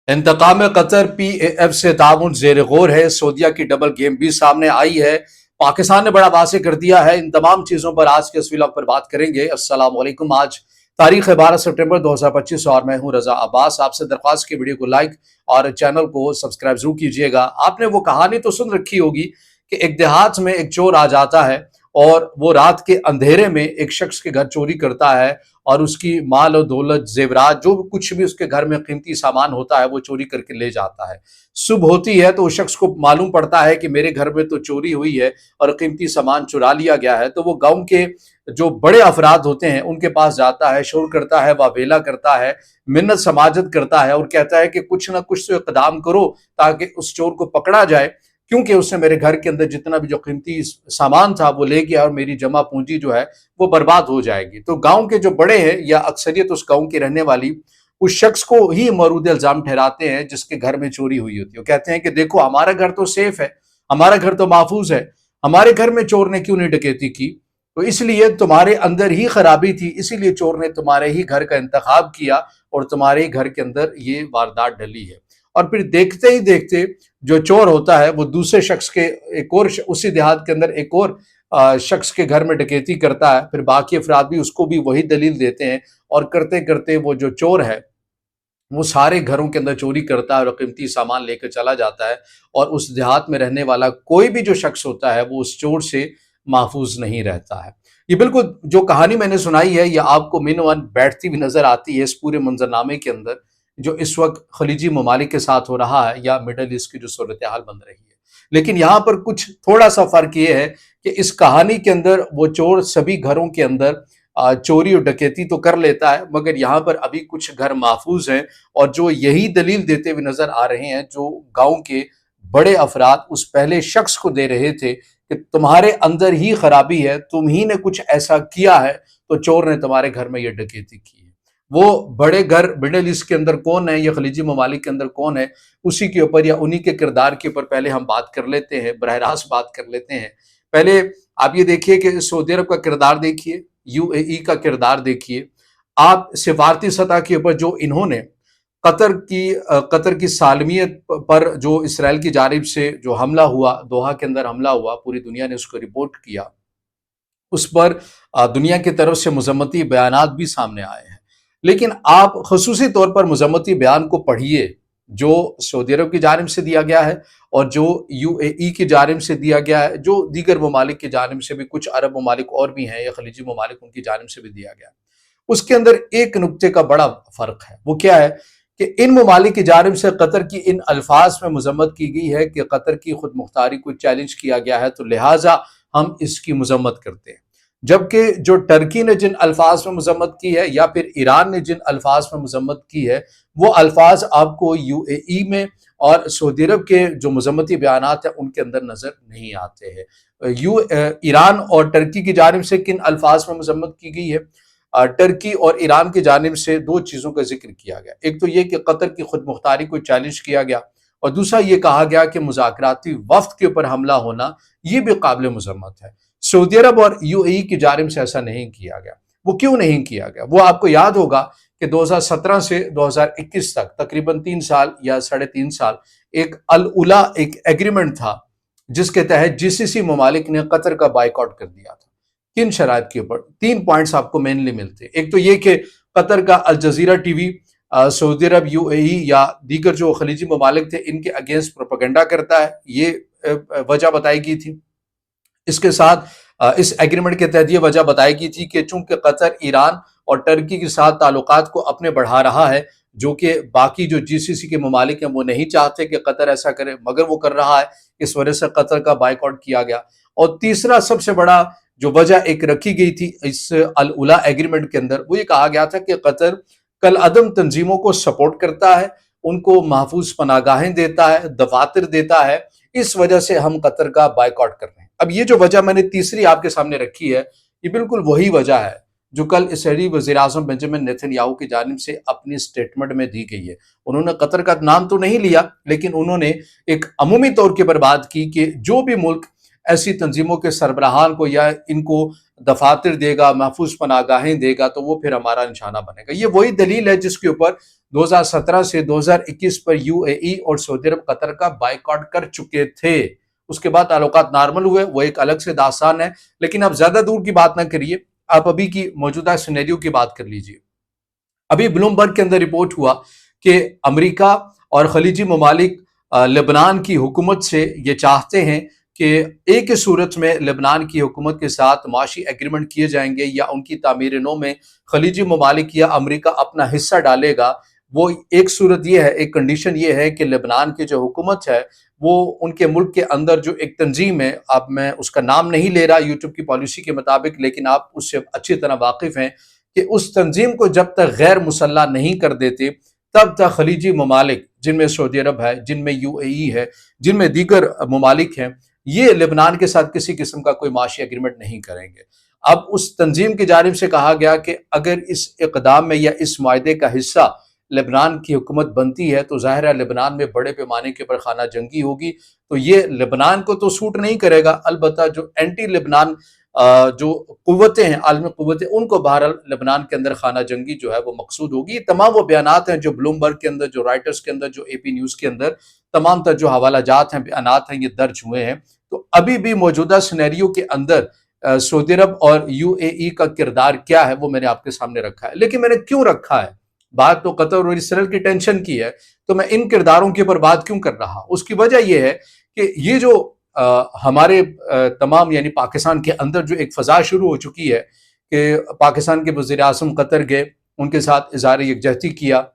इंतकाम Qatar PAF से ताउन जेर गौर है। सऊदीया की डबल गेम भी सामने आई है। पाकिस्तान ने बड़ा वाज़ेह कर दिया है। इन तमाम चीज़ों पर आज के इस व्लॉग पर बात करेंगे। अस्सलाम वालेकुम। आज तारीख है 12 सितंबर 2025 और मैं हूं रजा अब्बास। आपसे दरख्वास्त की वीडियो को लाइक और चैनल को सब्सक्राइब जरूर कीजिएगा। आपने वो कहानी तो सुन रखी होगी कि एक देहात में एक चोर आ जाता है और वो रात के अंधेरे में एक शख्स के घर चोरी करता है और उसकी माल और दौलत, जेवरात, जो कुछ भी उसके घर में कीमती सामान होता है वो चोरी करके ले जाता है। सुबह होती है तो उस शख्स को मालूम पड़ता है कि मेरे घर में तो चोरी हुई है और कीमती सामान चुरा लिया गया है। तो वो गांव के जो बड़े अफराद होते हैं उनके पास जाता है, शोर करता है, वावेला करता है, मिन्नत समाजत करता है और कहता है कि कुछ ना कुछ तो इक़दाम करो ताकि उस चोर को पकड़ा जाए, क्योंकि उसने मेरे घर के अंदर जितना भी जो कीमती सामान था वो ले गया और मेरी जमा पूंजी जो है वो बर्बाद हो जाएगी। तो गांव के जो बड़े हैं या अक्सरियत उस गांव की रहने वाली उस शख्स को ही मरूद इल्जाम ठहराते हैं जिसके घर में चोरी हुई होती है। वो कहते हैं कि देखो, हमारा घर तो सेफ है, हमारा घर तो महफूज है, हमारे घर में चोर ने क्यों नहीं डकैती की? तो इसलिए तुम्हारे अंदर ही खराबी थी, इसीलिए चोर ने तुम्हारे ही घर का इंतखाब किया और तुम्हारे ही घर के अंदर ये वारदात डली है। और फिर देखते ही देखते जो चोर होता है वो दूसरे शख्स के एक और उसी देहात के अंदर एक और शख्स के घर में डकैती करता है। फिर बाकी अफराद भी उसको भी वही दलील देते हैं और करते करते वो जो चोर है वो सारे घरों के अंदर चोरी करता है और कीमती सामान लेकर चला जाता है। और उस देहात में रहने वाला कोई भी जो शख्स होता है वो उस चोर से महफूज नहीं रहता है। ये बिल्कुल जो कहानी मैंने सुनाई है यह आपको मिनवन बैठती हुई नजर आती है इस पूरे मंजरनामे के अंदर जो इस वक्त खलीजी ममालिक के साथ हो रहा है या मिडल ईस्ट की जो सूरत हाल बन रही है। लेकिन यहाँ पर कुछ थोड़ा सा फर्क ये है कि इस कहानी के अंदर वो चोर सभी घरों के अंदर चोरी और डकैती तो कर लेता है, मगर यहाँ पर अभी कुछ घर महफूज हैं और जो यही दलील देते हुए नजर आ रहे हैं जो गांव के बड़े अफराद उस पहले शख्स को दे रहे थे कि तुम्हारे अंदर ही खराबी है, तुम ही ने कुछ ऐसा किया है तो चोर ने तुम्हारे घर में ये डकैती की है। वो बड़े घर मिडल ईस्ट के अंदर कौन है या खलीजी ममालिक के अंदर कौन है, उसी के ऊपर या उन्हीं के किरदार के ऊपर पहले हम बात कर लेते हैं, बरह रास्त बात कर लेते हैं। पहले आप ये देखिए कि सऊदी अरब का किरदार देखिए, UAE का किरदार देखिए। आप सिफारती सतह के ऊपर जो इन्होंने कतर की सालमियत पर जो इसराइल की जानिब से जो हमला हुआ, दोहा के अंदर हमला हुआ, पूरी दुनिया ने उसको रिपोर्ट किया, उस पर दुनिया की तरफ से मजम्मती बयानात भी सामने आए हैं। लेकिन आप खसूसी तौर पर मजम्मती बयान को पढ़िए जो सऊदी अरब की जानिब से दिया गया है और जो UAE की जानिब से दिया गया है, जो दीगर ममालिक की जानिब से भी, कुछ अरब ममालिक और भी हैं या खलीजी ममालिक, उनकी जानिब से भी दिया गया है। उसके अंदर एक नुक्ते का बड़ा फर्क है। वो क्या है कि इन ममालिक की जानिब से कतर की इन अल्फाज में मजम्मत की गई है कि कतर की खुद मुख्तारी को चैलेंज किया गया है तो लिहाजा हम इसकी मजम्मत करते हैं। जबकि जो टर्की ने जिन अल्फाज में मजम्मत की है या फिर ईरान ने जिन अल्फाज में मजम्मत की है वो अल्फाज आपको UAE में और सऊदी अरब के जो मजम्मती बयानात हैं उनके अंदर नजर नहीं आते हैं। ईरान और टर्की की जानिब से किन अल्फाज में मजम्मत की गई है? टर्की और ईरान की जानिब से दो चीज़ों का जिक्र किया गया। एक तो ये कि कतर की खुद मुख्तारी को चैलेंज किया गया और दूसरा ये कहा गया कि मुज़ाकराती वफ्द के ऊपर हमला होना ये भी काबिल मजम्मत है। सऊदी अरब और UAE की जानिब से ऐसा नहीं किया गया। वो क्यों नहीं किया गया? वो आपको याद होगा कि 2017 से 2021 तक तकरीबन 3 साल या 3.5 साल एक अल उला एक एग्रीमेंट था जिसके तहत GCC ममालिक ने कतर का बाइकआउट कर दिया था। किन शराइत के ऊपर? 3 पॉइंट्स आपको मेनली मिलते। एक तो ये कि कतर का अल जजीरा TV सऊदी अरब, UAE या दीगर जो खलीजी ममालिक थे इनके अगेंस्ट प्रोपेगेंडा करता है, ये वजह बताई गई थी। इसके साथ इस एग्रीमेंट के तहत ये वजह बताई गई थी कि चूंकि कतर ईरान और टर्की के साथ ताल्लुकात को अपने बढ़ा रहा है, जो कि बाकी जो GCC के ममालिक हैं वो नहीं चाहते कि कतर ऐसा करे, मगर वो कर रहा है, इस वजह से कतर का बाइकआउट किया गया। और तीसरा सबसे बड़ा जो वजह एक रखी गई थी इस अल उला एग्रीमेंट के अंदर, वो ये कहा गया था कि कतर कल अदम तंजीमों को सपोर्ट करता है, उनको महफूज पनागाहें देता है, दफातर देता है, इस वजह से हम कतर का बाइकआउट कर रहे हैं। अब ये जो वजह मैंने तीसरी आपके सामने रखी है ये बिल्कुल वही वजह है जो कल इसराइली वज़ीर-ए-आज़म बेंजामिन नेतन्याहू की जानिब से अपनी स्टेटमेंट में दी गई है। उन्होंने कतर का नाम तो नहीं लिया, लेकिन उन्होंने एक अमूमी तौर के पर बात की कि जो भी मुल्क ऐसी तंजीमों के सरबराहान को या इनको दफातर देगा, महफूज पनागाहें देगा, तो वो फिर हमारा निशाना बनेगा। ये वही दलील है जिसके ऊपर 2017 से 2021 पर यूएई और सऊदी अरब कतर का बाइकआउट कर चुके थे। उसके बाद ताल्लुकात नॉर्मल हुए, वो एक अलग से दास्तान है। लेकिन आप ज्यादा दूर की बात ना करिए, आप अभी की मौजूदा सिनेरियो की बात कर लीजिए। अभी ब्लूमबर्ग के अंदर रिपोर्ट हुआ कि अमेरिका और खलीजी ममालिक लेबनान की हुकूमत से ये चाहते हैं कि एक ही सूरत में लेबनान की हुकूमत के साथ माशी एग्रीमेंट किए जाएंगे या उनकी तामीर नौ में खलीजी ममालिक या अमेरिका अपना हिस्सा डालेगा। वो एक सूरत ये है, एक कंडीशन ये है कि लेबनान की जो हुकूमत है वो उनके मुल्क के अंदर जो एक तंजीम है, अब मैं उसका नाम नहीं ले रहा यूट्यूब की पॉलिसी के मुताबिक, लेकिन आप उससे अच्छी तरह वाकिफ हैं कि उस तंजीम को जब तक गैर मुसल्ला नहीं कर देते तब तक खलीजी ममालिक, जिनमें सऊदी अरब है, जिनमें यूएई है, जिनमें दीगर ममालिक हैं, ये लेबनान के साथ किसी किस्म का कोई माशी एग्रीमेंट नहीं करेंगे। अब उस तंजीम की जानिब से कहा गया कि अगर इस इक़दाम में या इस मुआहदे का हिस्सा लेबनान की हुकूमत बनती है तो ज़ाहिर है लेबनान में बड़े पैमाने के ऊपर खाना जंगी होगी। तो ये लेबनान को तो सूट नहीं करेगा, अलबत्ता जो एंटी लेबनान जो कुव्वतें हैं, आलमी कुव्वतें, उनको बहरहाल लेबनान के अंदर खाना जंगी जो है वो मकसूद होगी। ये तमाम वो बयानात हैं जो ब्लूमबर्ग के अंदर, जो राइटर्स के अंदर, जो एपी न्यूज़ के अंदर तमाम तर जो हवाला जात हैं, बयानात हैं, ये दर्ज हुए हैं। तो अभी भी मौजूदा सिनेरियो के अंदर सऊदी अरब और यूएई का किरदार क्या है वो मैंने आपके सामने रखा है। लेकिन मैंने क्यों रखा है, बात तो कतर और इसराइल की टेंशन की है, तो मैं इन किरदारों के ऊपर बात क्यों कर रहा हूं? उसकी वजह यह है कि ये जो हमारे तमाम यानी पाकिस्तान के अंदर जो एक फजा शुरू हो चुकी है कि पाकिस्तान के वज़ीर आज़म कतर गए, उनके साथ इज़हार यकजहती किया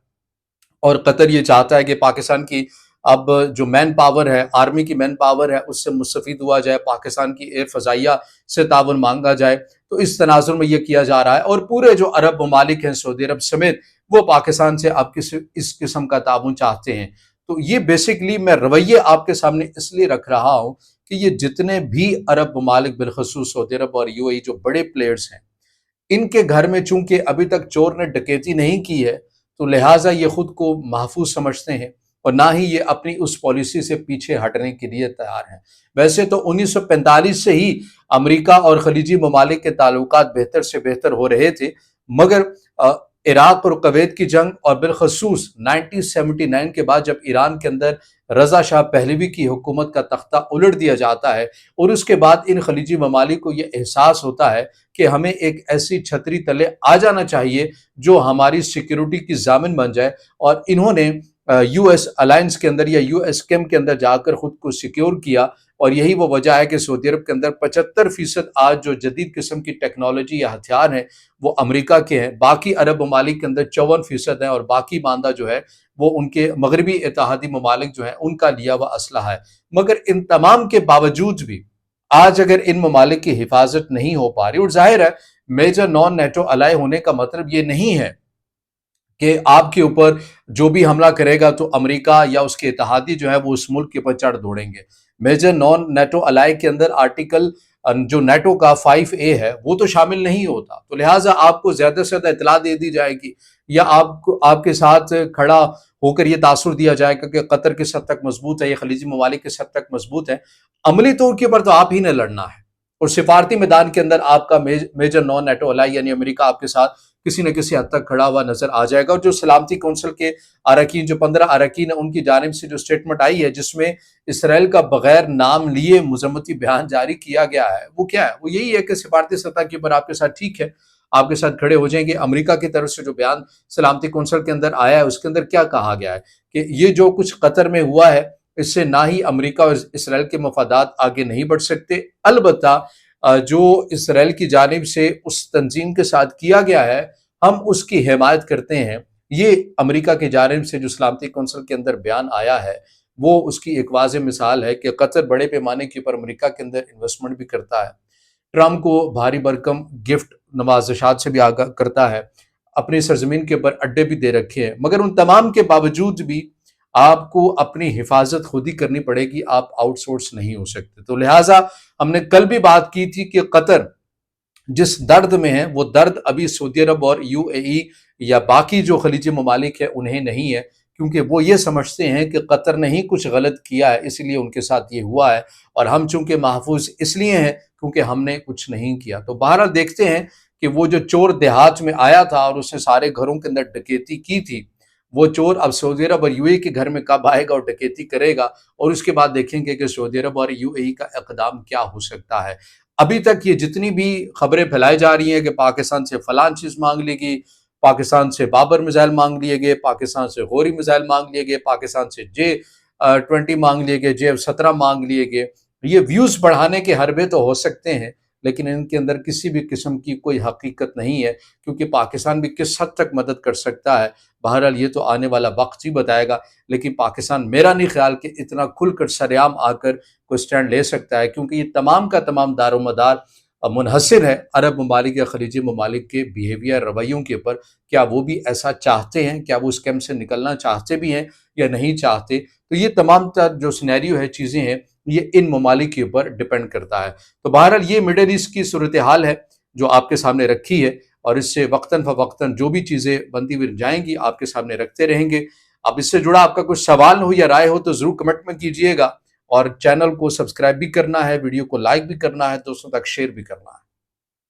और कतर ये चाहता है कि पाकिस्तान की अब जो मैन पावर है, आर्मी की मैन पावर है, उससे मुस्तफ़ीद हुआ जाए, पाकिस्तान की एयर फ़ज़ाइया से ताउन मांगा जाए। तो इस तनाज़ुर में ये किया जा रहा है और पूरे जो अरब ममालिक हैं, सऊदी अरब समेत, वो पाकिस्तान से अब इस किस्म का ताउन चाहते हैं। तो ये बेसिकली मैं रवैये आपके सामने इसलिए रख रहा हूँ कि ये जितने भी अरब ममालिक, बिलखसूस सऊदी अरब और यूएई, जो बड़े प्लेयर्स हैं, इनके घर में चूंकि अभी तक चोर ने डकैती नहीं की है, तो लिहाजा ये खुद को महफूज समझते हैं और ना ही ये अपनी उस पॉलिसी से पीछे हटने के लिए तैयार हैं। वैसे तो 1945 से ही अमेरिका और खलीजी ममालिक के ताल्लुकात बेहतर से बेहतर हो रहे थे, मगर इराक और कुवैत की जंग और बिलखसूस 1979 के बाद जब ईरान के अंदर रजा शाह पहलवी की हुकूमत का तख्ता उलट दिया जाता है और उसके बाद इन खलीजी ममालिक को यह एहसास होता है कि हमें एक ऐसी छतरी तले आ जाना चाहिए जो हमारी सिक्योरिटी की जामिन बन जाए, और इन्होंने यूएस अलायंस के अंदर या यूएस केम के अंदर जाकर खुद को सिक्योर किया। और यही वो वजह है कि सऊदी अरब के अंदर 75% आज जो जदीद किस्म की टेक्नोलॉजी या हथियार हैं वो अमेरिका के हैं, बाकी अरब ममालिक के अंदर 54% है और बाकी मानदा जो है वो उनके मगरबी इत्तेहादी ममालिक जो है उनका लिया हुआ असलहा है। मगर इन तमाम के बावजूद भी आज अगर इन ममालिक की हिफाजत नहीं हो पा रही, और जाहिर है मेजर नॉन नेटो अलाय होने का मतलब ये नहीं है कि आपके ऊपर जो भी हमला करेगा तो अमेरिका या उसके इत्तेहादी जो है वो उस मुल्क के ऊपर चढ़ दौड़ेंगे। मेजर नॉन नेटो अलाय के अंदर आर्टिकल जो नेटो का 5A है वो तो शामिल नहीं होता, तो लिहाजा आपको ज्यादा से ज्यादा इतला दे दी जाएगी या आपको आपके साथ खड़ा होकर ये तासुर दिया जाएगा कि कतर किस हद तक मजबूत है, ये खलीजी ममालिक किस हद तक मजबूत है। अमली तौर के ऊपर तो आप ही ने लड़ना है और सिफारती मैदान के अंदर आपका मेजर नॉन नेटो अलाय यानी अमेरिका आपके साथ किसी न किसी हद तक खड़ा हुआ नजर आ जाएगा। और जो सलामती कौंसिल के अरकान, जो 15 अरकान है, उनकी जानिब से जो स्टेटमेंट आई है जिसमें इसराइल का बगैर नाम लिए मुजम्मती बयान जारी किया गया है, वो क्या है? वो यही है कि सिफारती सतह के ऊपर आपके साथ ठीक है, आपके साथ खड़े हो जाएंगे। अमेरिका की तरफ से जो बयान सलामती कौंसिल के अंदर आया है उसके अंदर क्या कहा गया है कि ये जो कुछ कतर में हुआ है इससे ना ही अमेरिका और इसराइल के मफादात आगे नहीं बढ़ सकते, अलबत्ता जो इसराइल की जानिब से उस तंजीम के साथ किया गया है हम उसकी हिमायत करते हैं। ये अमेरिका की जानिब से जो सलामती कौंसिल के अंदर बयान आया है वो उसकी एक वाज़ेह मिसाल है कि कतर बड़े पैमाने के ऊपर अमेरिका के अंदर इन्वेस्टमेंट भी करता है, ट्रम्प को भारी भरकम गिफ्ट नवाज़शात से भी आगाह करता है, अपनी सरजमीन के ऊपर अड्डे भी दे रखे हैं, मगर उन तमाम के बावजूद भी आपको अपनी हिफाजत खुद ही करनी पड़ेगी, आप आउटसोर्स नहीं हो सकते। तो लिहाजा हमने कल भी बात की थी कि कतर जिस दर्द में है वो दर्द अभी सऊदी अरब और यूएई या बाकी जो खलीजी ममालिक है उन्हें नहीं है, क्योंकि वो ये समझते हैं कि कतर ने ही कुछ गलत किया है इसलिए उनके साथ ये हुआ है और हम चूंकि महफूज इसलिए हैं کیونکہ ہم نے کچھ نہیں کیا۔ تو بہرحال دیکھتے ہیں کہ وہ جو چور دیہات میں آیا تھا اور اس نے سارے گھروں کے اندر ڈکیتی کی تھی، وہ چور اب سعودی عرب اور یو اے ای کے گھر میں کب آئے گا اور ڈکیتی کرے گا، اور اس کے بعد دیکھیں گے کہ سعودی عرب اور یو اے ای کا اقدام کیا ہو سکتا ہے۔ ابھی تک یہ جتنی بھی خبریں پھیلائی جا رہی ہیں کہ پاکستان سے فلاں چیز مانگ لی گئی، پاکستان سے بابر میزائل مانگ لیے گئے، پاکستان سے غوری میزائل مانگ لیے گئے، پاکستان سے J-20 مانگ لیے گئے، J-17 مانگ لیے گئے، یہ ویوز بڑھانے کے حربے تو ہو سکتے ہیں، لیکن ان کے اندر کسی بھی قسم کی کوئی حقیقت نہیں ہے، کیونکہ پاکستان بھی کس حد تک مدد کر سکتا ہے بہرحال یہ تو آنے والا وقت ہی بتائے گا۔ لیکن پاکستان میرا نہیں خیال کہ اتنا کھل کر سریعام آ کر کوئی سٹینڈ لے سکتا ہے، کیونکہ یہ تمام کا تمام دار و مدار منحصر ہے عرب ممالک یا خلیجی ممالک کے بیہیویئر رویوں کے اوپر۔ کیا وہ بھی ایسا چاہتے ہیں؟ کیا وہ اس کیمپ سے نکلنا چاہتے بھی ہیں یا نہیں چاہتے؟ تو یہ تمام تر جو سینیریو ہے، چیزیں ہیں، یہ ان ممالک کے اوپر ڈپینڈ کرتا ہے۔ تو بہرحال یہ مڈل ایسٹ کی صورتحال ہے جو آپ کے سامنے رکھی ہے، اور اس سے وقتاً فوقتاً جو بھی چیزیں بنتی ہوئی جائیں گی آپ کے سامنے رکھتے رہیں گے۔ اب اس سے جڑا آپ کا کچھ سوال ہو یا رائے ہو تو ضرور کمنٹ میں کیجئے گا، اور چینل کو سبسکرائب بھی کرنا ہے، ویڈیو کو لائک بھی کرنا ہے، دوستوں تک شیئر بھی کرنا ہے۔